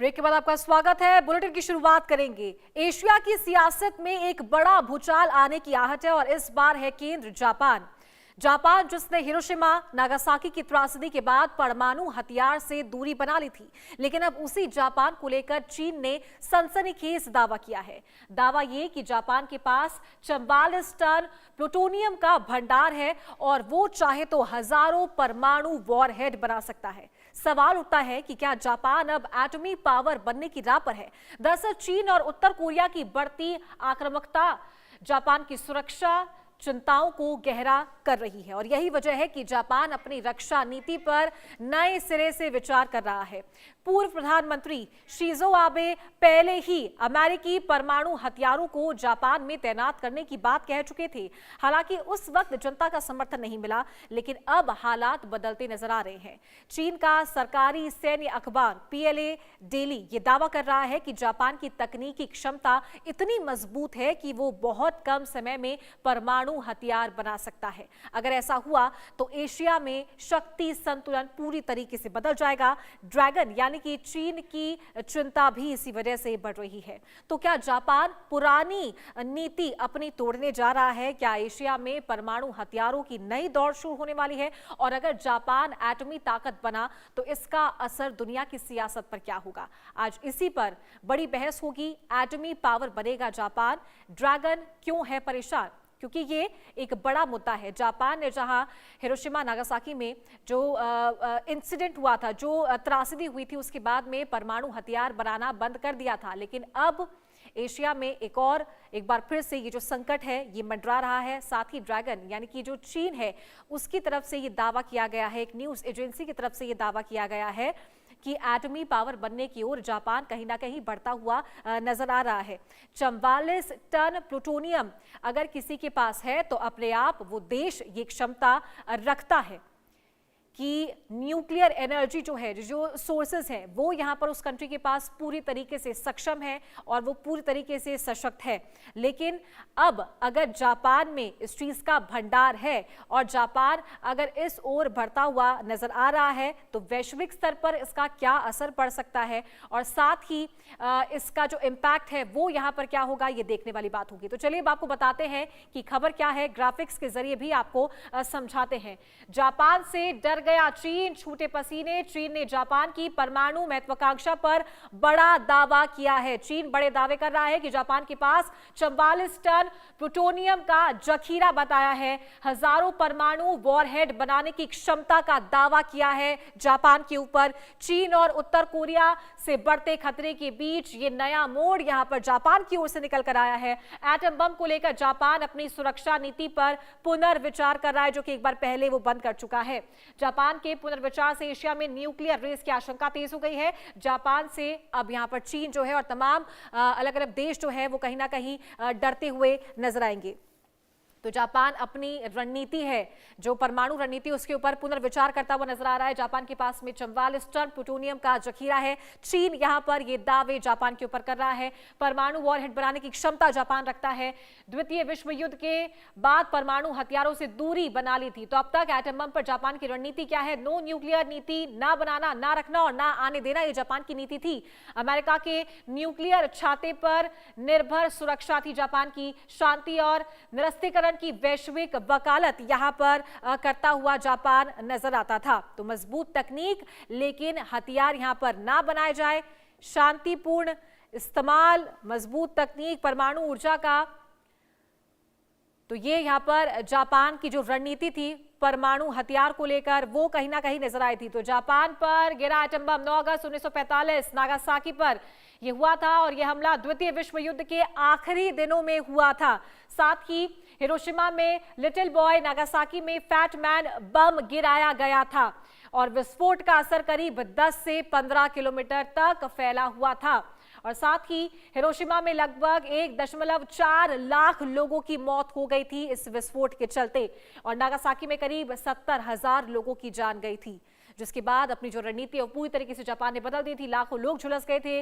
Break के बाद आपका स्वागत है। बुलेटिन की शुरुआत करेंगे। एशिया की सियासत में एक बड़ा भूचाल आने की आहट है और इस बार है केंद्र जापान। जापान जिसने हिरोशिमा नागासाकी की त्रासदी के बाद परमाणु हथियार से दूरी बना ली थी, लेकिन अब उसी जापान को लेकर चीन ने सनसनीखेज दावा किया है। दावा ये कि जापान के पास 44 टन प्लूटोनियम का भंडार है और वो चाहे तो हजारों परमाणु वॉरहेड बना सकता है। सवाल उठता है कि क्या जापान अब एटमी पावर बनने की राह पर है? दरअसल चीन और उत्तर कोरिया की बढ़ती आक्रामकता जापान की सुरक्षा चिंताओं को गहरा कर रही है और यही वजह है कि जापान अपनी रक्षा नीति पर नए सिरे से विचार कर रहा है। पूर्व प्रधानमंत्री शिंजो आबे पहले ही अमेरिकी परमाणु हथियारों को जापान में तैनात करने की बात कह चुके थे। हालांकि उस वक्त जनता का समर्थन नहीं मिला, लेकिन अब हालात बदलते नजर आ रहे हैं। चीन का सरकारी सैन्य अखबार PLA डेली ये दावा कर रहा है कि जापान की तकनीकी क्षमता इतनी मजबूत है कि वो बहुत कम समय में परमाणु हथियार बना सकता है। अगर ऐसा हुआ तो एशिया में शक्ति संतुलन पूरी तरीके से बदल जाएगा। ड्रैगन यानी कि चीन की चिंता भी इसी वजह से बढ़ रही है। तो क्या जापान पुरानी नीति अपनी तोड़ने जा रहा है? क्या एशिया में परमाणु हथियारों की नई दौर शुरू होने वाली है? और अगर जापान एटमी ताकत बना तो इसका असर दुनिया की सियासत पर क्या होगा? आज इसी पर बड़ी बहस होगी। एटमी पावर बनेगा जापान, ड्रैगन क्यों है परेशान? क्योंकि ये एक बड़ा मुद्दा है। जापान ने जहां हिरोशिमा नागासाकी में जो इंसिडेंट हुआ था, जो त्रासदी हुई थी, उसके बाद में परमाणु हथियार बनाना बंद कर दिया था, लेकिन अब एशिया में एक बार फिर से ये जो संकट है ये मंडरा रहा है। साथ ही ड्रैगन यानी कि जो चीन है उसकी तरफ से ये दावा किया गया है, एक न्यूज एजेंसी की तरफ से ये दावा किया गया है कि एटमी पावर बनने की ओर जापान कहीं ना कहीं बढ़ता हुआ नजर आ रहा है। 44 टन प्लूटोनियम अगर किसी के पास है तो अपने आप वो देश ये क्षमता रखता है कि न्यूक्लियर एनर्जी जो है, जो सोर्सेज हैं, वो यहाँ पर उस कंट्री के पास पूरी तरीके से सक्षम है और वो पूरी तरीके से सशक्त है। लेकिन अब अगर जापान में इस चीज का भंडार है और जापान अगर इस ओर बढ़ता हुआ नजर आ रहा है तो वैश्विक स्तर पर इसका क्या असर पड़ सकता है और साथ ही इसका जो इम्पैक्ट है वो यहाँ पर क्या होगा, ये देखने वाली बात होगी। तो चलिए अब आपको बताते हैं कि खबर क्या है, ग्राफिक्स के जरिए भी आपको समझाते हैं। जापान से डर गया चीन, छूटे पसीने। चीन ने जापान की परमाणु महत्वाकांक्षा पर बड़ा दावा किया है। चीन बड़े दावे कर रहा है कि जापान के पास 44 टन प्लूटोनियम का जखीरा बताया है, हजारों परमाणु वॉरहेड बनाने की क्षमता का दावा किया है जापान के ऊपर। चीन और उत्तर कोरिया से बढ़ते खतरे के बीच ये नया मोड़ यहां पर जापान की ओर से निकल कर आया है। एटम बम को लेकर जापान अपनी सुरक्षा नीति पर पुनर्विचार कर रहा है, जो कि एक बार पहले वो बंद कर चुका है। जापान के पुनर्विचार से एशिया में न्यूक्लियर रेस की आशंका तेज हो गई है। जापान से अब यहां पर चीन जो है और तमाम अलग अलग देश जो है वो कहीं ना कहीं डरते हुए नजर आएंगे। तो जापान अपनी रणनीति है, जो परमाणु रणनीति, उसके ऊपर पुनर्विचार करता हुआ नजर आ रहा है। जापान के पास में 44 टन प्लूटोनियम का जखीरा है। चीन यहां पर ये दावे जापान के ऊपर कर रहा है। परमाणु वॉरहेड बनाने की क्षमता जापान रखता है। द्वितीय विश्व युद्ध के बाद परमाणु हथियारों से दूरी बना ली थी। तो अब तक एटम बम पर जापान की रणनीति क्या है? नो न्यूक्लियर नीति, ना बनाना, ना रखना और ना आने देना, ये जापान की नीति थी। अमेरिका के न्यूक्लियर छाते पर निर्भर सुरक्षा थी जापान की। शांति और निरस्त्रीकरण की वैश्विक वकालत यहां पर करता हुआ जापान नजर आता था। तो मजबूत तकनीक, लेकिन हथियार यहां पर ना बनाए जाए, शांतिपूर्ण इस्तेमाल, मजबूत तकनीक, परमाणु ऊर्जा का। तो ये यहां पर जापान की जो रणनीति थी परमाणु हथियार को लेकर, वो कहीं ना कहीं नजर आई थी। तो जापान पर गिरा एटम बम 9 अगस्त 1945 नागासाकी पर यह हुआ था और यह हमला द्वितीय विश्व युद्ध के आखिरी दिनों में हुआ था। साथ ही हिरोशिमा में लिटिल बॉय, नागासाकी में फैट मैन बम गिराया गया था और विस्फोट का असर करीब 10 से 15 किलोमीटर तक फैला हुआ था। और साथ ही हिरोशिमा में लगभग 1.4 लाख लोगों की मौत हो गई थी इस विस्फोट के चलते और नागासाकी में करीब 70,000 लोगों की जान गई थी। जिसके बाद अपनी जो रणनीति है वो पूरी तरीके से जापान ने बदल दी थी। लाखों लोग झुलस गए थे,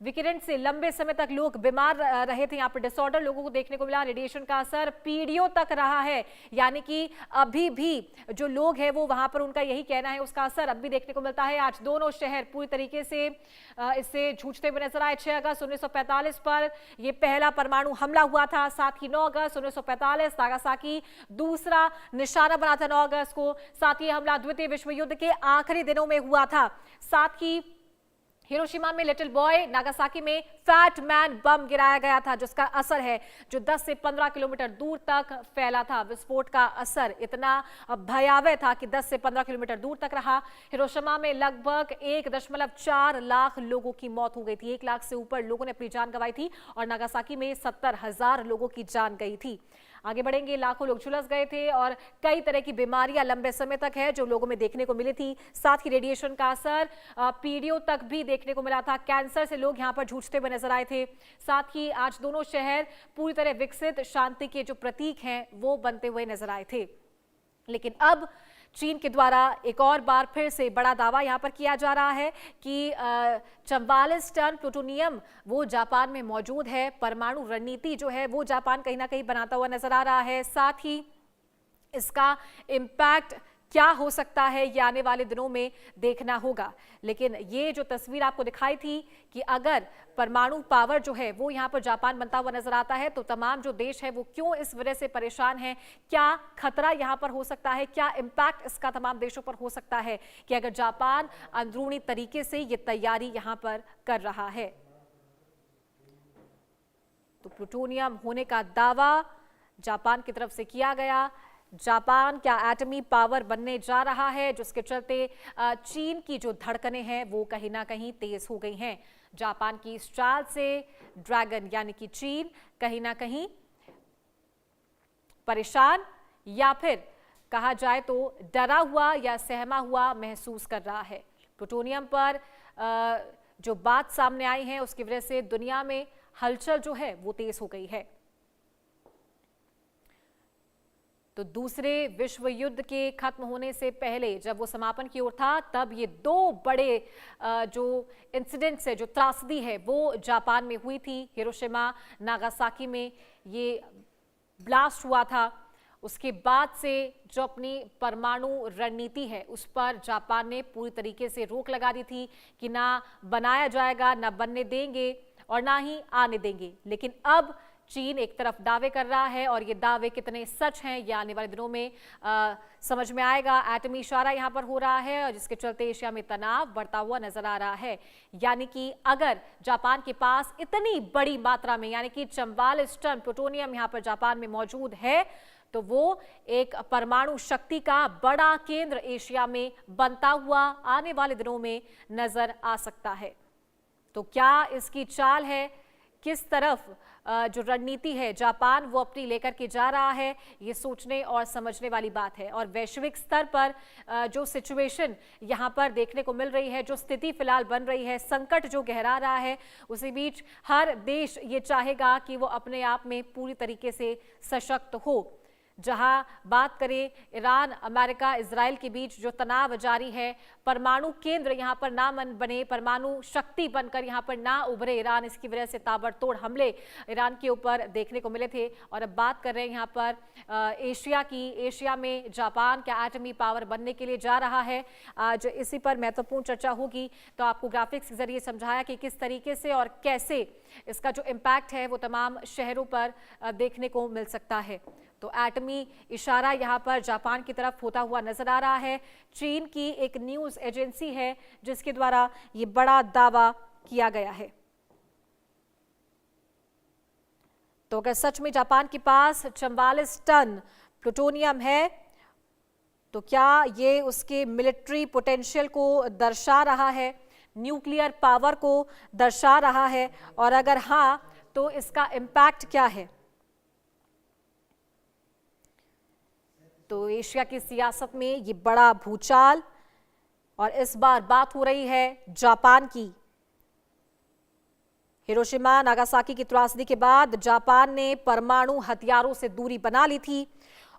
विकिरण से लंबे समय तक लोग बीमार रहे थे। यहाँ पर डिसऑर्डर लोगों को देखने को मिला, रेडिएशन का असर पीढ़ियों तक रहा है, यानी कि अभी भी जो लोग हैं वो वहां पर, उनका यही कहना है, उसका असर अब भी देखने को मिलता है। आज दोनों शहर पूरी तरीके से इससे जूझते हुए नजर आए। 6 अगस्त 1945 पर यह पहला परमाणु हमला हुआ था, साथ ही 9 अगस्त 1945 नागासाकी दूसरा निशाना बना था 9 अगस्त को। साथ ही हमला द्वितीय विश्व युद्ध के आखिरी दिनों में हुआ था। साथ ही हिरोशिमा में लिटिल बॉय, नागासाकी में फैट मैन बम गिराया गया था, जिसका असर है जो 10 से 15 किलोमीटर दूर तक फैला था। विस्फोट का असर इतना भयावह था कि 10 से 15 किलोमीटर दूर तक रहा। हिरोशिमा में लगभग 1.4 लाख लोगों की मौत हो गई थी, 1 लाख से ऊपर लोगों ने अपनी जान गंवाई थी, और नागासाकी में 70,000 लोगों की जान गई थी। आगे बढ़ेंगे, लाखों लोग झुलस गए थे और कई तरह की बीमारियां लंबे समय तक है जो लोगों में देखने को मिली थी। साथ ही रेडिएशन का असर पीढ़ियों तक भी देखने को मिला था। कैंसर से लोग यहां पर जूझते हुए नजर आए थे। साथ ही आज दोनों शहर पूरी तरह विकसित शांति के जो प्रतीक हैं वो बनते हुए नजर आए थे। लेकिन अब चीन के द्वारा एक और बार फिर से बड़ा दावा यहां पर किया जा रहा है कि 44 टन प्लूटोनियम वो जापान में मौजूद है। परमाणु रणनीति जो है वो जापान कहीं ना कहीं बनाता हुआ नजर आ रहा है। साथ ही इसका इम्पैक्ट क्या हो सकता है ये आने वाले दिनों में देखना होगा। लेकिन ये जो तस्वीर आपको दिखाई थी कि अगर परमाणु पावर जो है वो यहाँ पर जापान बनता हुआ नजर आता है तो तमाम जो देश है वो क्यों इस वजह से परेशान हैं, क्या खतरा यहाँ पर हो सकता है, क्या इम्पैक्ट इसका तमाम देशों पर हो सकता है कि अगर जापान अंदरूनी तरीके से ये तैयारी यहाँ पर कर रहा है। तो प्लूटोनियम होने का दावा जापान की तरफ से किया गया। जापान क्या एटमी पावर बनने जा रहा है, जिसके चलते चीन की जो धड़कनें हैं वो कहीं ना कहीं तेज हो गई हैं। जापान की इस चाल से ड्रैगन यानी कि चीन कहीं ना कहीं परेशान या फिर कहा जाए तो डरा हुआ या सहमा हुआ महसूस कर रहा है। प्लूटोनियम पर जो बात सामने आई है उसकी वजह से दुनिया में हलचल जो है वो तेज हो गई है। तो दूसरे विश्व युद्ध के खत्म होने से पहले जब वो समापन की ओर था तब ये 2 बड़े जो इंसिडेंट्स है, जो त्रासदी है वो जापान में हुई थी। हिरोशिमा नागासाकी में ये ब्लास्ट हुआ था। उसके बाद से जो अपनी परमाणु रणनीति है उस पर जापान ने पूरी तरीके से रोक लगा दी थी कि ना बनाया जाएगा, ना बनने देंगे और ना ही आने देंगे। लेकिन अब चीन एक तरफ दावे कर रहा है और ये दावे कितने सच हैं ये आने वाले दिनों में समझ में आएगा। एटमी इशारा यहाँ पर हो रहा है और जिसके चलते एशिया में तनाव बढ़ता हुआ नजर आ रहा है। यानी कि अगर जापान के पास इतनी बड़ी मात्रा में यानी कि 44 टन प्लूटोनियम यहाँ पर जापान में मौजूद है तो वो एक परमाणु शक्ति का बड़ा केंद्र एशिया में बनता हुआ आने वाले दिनों में नजर आ सकता है। तो क्या इसकी चाल है, किस तरफ जो रणनीति है जापान वो अपनी लेकर के जा रहा है, ये सोचने और समझने वाली बात है। और वैश्विक स्तर पर जो सिचुएशन यहाँ पर देखने को मिल रही है, जो स्थिति फिलहाल बन रही है, संकट जो गहरा रहा है, उसी बीच हर देश ये चाहेगा कि वो अपने आप में पूरी तरीके से सशक्त हो। जहां बात करें ईरान, अमेरिका, इजराइल के बीच जो तनाव जारी है, परमाणु केंद्र यहां पर ना बने, परमाणु शक्ति बनकर यहां पर ना उभरे ईरान, इसकी वजह से ताबड़तोड़ हमले ईरान के ऊपर देखने को मिले थे। और अब बात कर रहे हैं यहां पर एशिया की। एशिया में जापान क्या एटमी पावर बनने के लिए जा रहा है, आज इसी पर महत्वपूर्ण चर्चा होगी। तो आपको ग्राफिक्स के जरिए समझाया कि किस तरीके से और कैसे इसका जो इम्पैक्ट है वो तमाम शहरों पर देखने को मिल सकता है। तो एटमी इशारा यहां पर जापान की तरफ होता हुआ नजर आ रहा है। चीन की एक न्यूज एजेंसी है जिसके द्वारा ये बड़ा दावा किया गया है। तो अगर सच में जापान के पास 44 टन प्लूटोनियम है तो क्या ये उसके मिलिट्री पोटेंशियल को दर्शा रहा है, न्यूक्लियर पावर को दर्शा रहा है, और अगर हां तो इसका इम्पैक्ट क्या है। तो एशिया की सियासत में ये बड़ा भूचाल, और इस बार बात हो रही है जापान की। हिरोशिमा नागासाकी की त्रासदी के बाद जापान ने परमाणु हथियारों से दूरी बना ली थी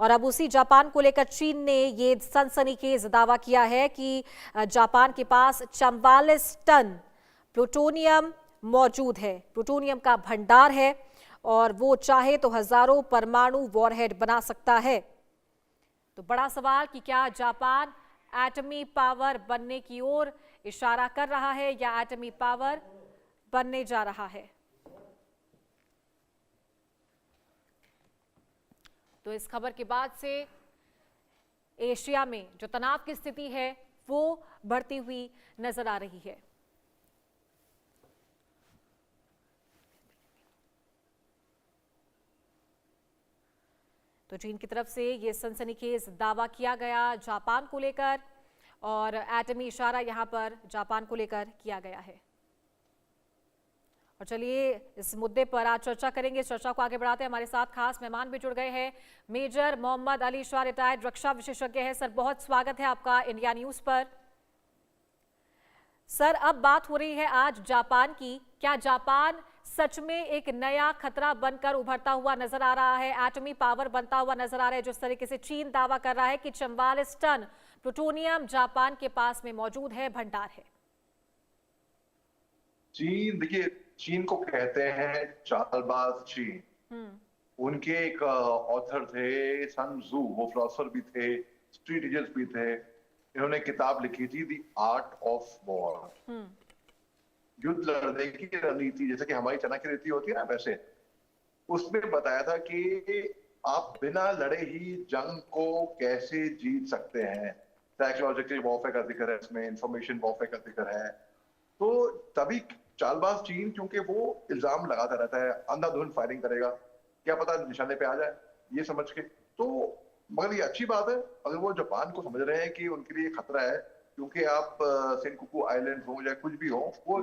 और अब उसी जापान को लेकर चीन ने ये सनसनीखेज दावा किया है कि जापान के पास 44 टन प्लूटोनियम मौजूद है, प्लूटोनियम का भंडार है और वो चाहे तो हजारों परमाणु वॉरहेड बना सकता है। तो बड़ा सवाल कि क्या जापान एटमी पावर बनने की ओर इशारा कर रहा है या एटमी पावर बनने जा रहा है। तो इस खबर के बाद से एशिया में जो तनाव की स्थिति है वो बढ़ती हुई नजर आ रही है। तो चीन की तरफ से ये सनसनीखेज दावा किया गया जापान को लेकर और एटमी इशारा यहां पर जापान को लेकर किया गया है। और चलिए इस मुद्दे पर आज चर्चा करेंगे। इस चर्चा को आगे बढ़ाते हैं, हमारे साथ खास मेहमान भी जुड़ गए हैं। मेजर मोहम्मद अली शाह, रिटायर्ड रक्षा विशेषज्ञ हैं। सर, बहुत स्वागत है आपका इंडिया न्यूज पर। सर, अब बात हो रही है आज जापान की। क्या जापान सच में एक नया खतरा बनकर उभरता हुआ नजर आ रहा है, एटमी पावर बनता हुआ नजर आ रहा है, जिस तरीके से चीन दावा कर रहा है कि 44 टन प्लूटोनियम जापान के पास में मौजूद है, भंडार है? चीन, देखिए, चीन को कहते हैं चालबाज चीन। उनके एक ऑथर थे सन जू, वो फिलोसोफर भी थे, स्ट्रेटेजिस्ट भी थे। इन्होंने किताब लिखी थी द आर्ट ऑफ वॉर, युद्ध लड़ने की रणनीति, जैसे कि हमारी चना की नीति होती है ना, वैसे उसमें बताया था कि आप बिना लड़े ही जंग को कैसे जीत सकते हैं। साइकोलॉजिकल वॉरफेयर का जिक्र है इसमें, इंफॉर्मेशन वॉरफेयर का जिक्र है। तो तभी चालबाज चीन, क्योंकि वो इल्जाम लगाता रहता है, अंधाधुंध फायरिंग करेगा, क्या पता निशाने पे आ जाए ये समझ के। तो मगर ये अच्छी बात है अगर वो जापान को समझ रहे हैं कि उनके लिए खतरा है, क्योंकि आप सेनकाकू आइलैंड हो या कुछ भी हो, वो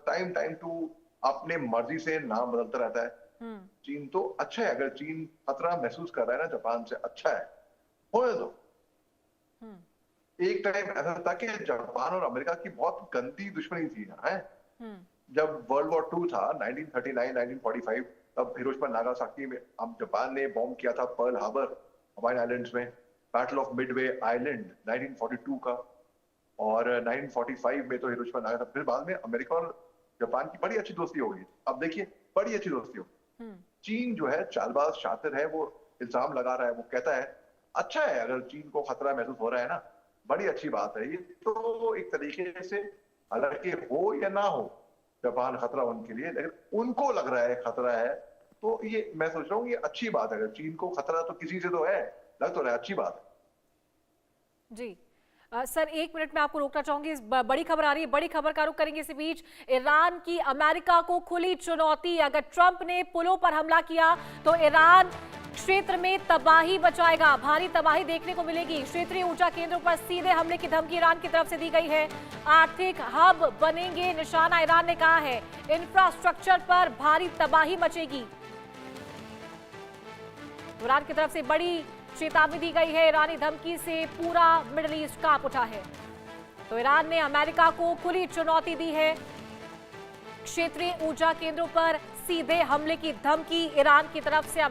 टाइम टू अपने मर्जी से नाम बदलता रहता है। चीन तो अच्छा है, अगर चीन खतरा महसूस कर रहा है ना जापान से, अच्छा है, होने दो। एक टाइम ऐसा था कि जापान और अमेरिका की बहुत गंदी दुश्मनी थी है? जब वर्ल्ड वॉर 2 था 1939-1945, तब हिरोशिमा नागासाकी में हम जापान ने बॉम्ब किया था पर्ल हार्बर, हवाई आइलैंड्स में, बैटल ऑफ मिडवे आइलैंड 1942 का, और 1945 में तो हिरोशिमा नागासाकी। फिर बाद में अमेरिका और जापान की बड़ी अच्छी दोस्ती होगी। अब देखिए, बड़ी अच्छी दोस्ती होगी। चीन जो है चालबाज शातिर है, वो इल्जाम लगा रहा है, वो कहता है अच्छा है अगर चीन को खतरा महसूस हो रहा है ना, बड़ी अच्छी बात है ये। तो एक तरीके से हालांकि हो या ना हो जापान खतरा उनके लिए, लेकिन उनको लग रहा है खतरा है, तो ये मैं सोच रहा हूँ ये अच्छी बात है। अगर चीन को खतरा तो किसी से तो है, लग तो रहा है, अच्छी बात है। जी सर, एक मिनट में आपको रोकना चाहूंगी, इस बड़ी खबर आ रही है, बड़ी खबर का रुख करेंगे। इसी बीच ईरान की अमेरिका को खुली चुनौती, अगर ट्रंप ने पुलों पर हमला किया तो ईरान क्षेत्र में तबाही मचाएगा, भारी तबाही देखने को मिलेगी। क्षेत्रीय ऊर्जा केंद्रों पर सीधे हमले की धमकी ईरान की तरफ से दी गई है। आर्थिक हब बनेंगे निशाना, ईरान ने कहा है। इंफ्रास्ट्रक्चर पर भारी तबाही मचेगी। ईरान की तरफ से बड़ी चेतावनी दी गई है। ईरानी धमकी से पूरा मिडिल ईस्ट कांप उठा है। तो ईरान ने अमेरिका को खुली चुनौती दी है। क्षेत्रीय ऊर्जा केंद्रों पर सीधे हमले की धमकी ईरान की तरफ से